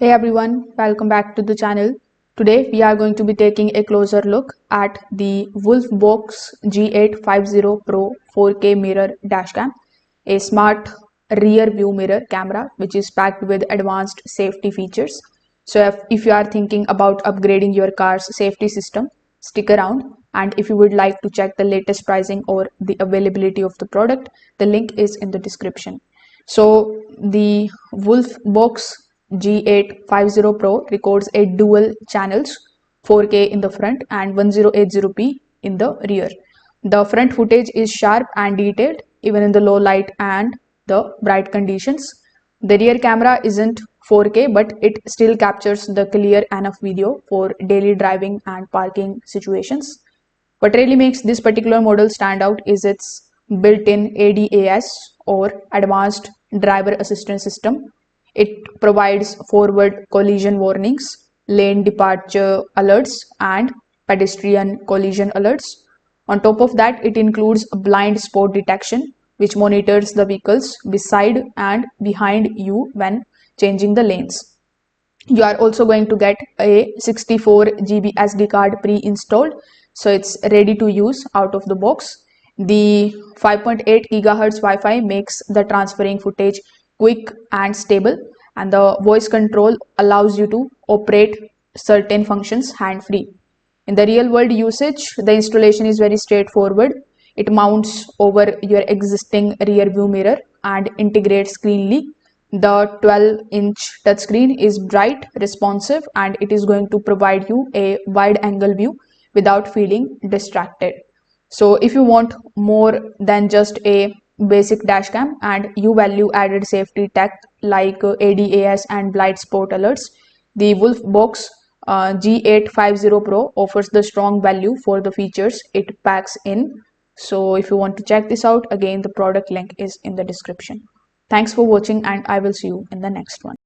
Hey everyone, welcome back to the channel. Today we are going to be taking a closer look at the WOLFBOX G850 PRO 4K mirror dashcam, a smart rear view mirror camera which is packed with advanced safety features. So if you are thinking about upgrading your car's safety system, stick around, and if you would like to check the latest pricing or the availability of the product, the link is in the description. So the WOLFBOX G850 Pro records a dual channels 4K in the front and 1080p in the rear. The front footage is sharp and detailed even in the low light and the bright conditions. The rear camera isn't 4K, but it still captures the clear enough video for daily driving and parking situations. What really makes this particular model stand out is its built-in ADAS or Advanced Driver Assistance System. It provides forward collision warnings, lane departure alerts, and pedestrian collision alerts. On top of that, it includes blind spot detection, which monitors the vehicles beside and behind you when changing the lanes. You are also going to get a 64 GB SD card pre-installed, so it's ready to use out of the box. The 5.8 GHz Wi-Fi makes the transferring footage quick and stable, and the voice control allows you to operate certain functions hand-free. In the real world usage, the installation is very straightforward. It mounts over your existing rear view mirror and integrates cleanly. The 12-inch touchscreen is bright, responsive, and it is going to provide you a wide angle view without feeling distracted. So if you want more than just a basic dashcam and you value added safety tech like ADAS and blind spot alerts, the WOLFBOX G850 Pro offers the strong value for the features it packs in. So if you want to check this out, again the product link is in the description. Thanks for watching, and I will see you in the next one.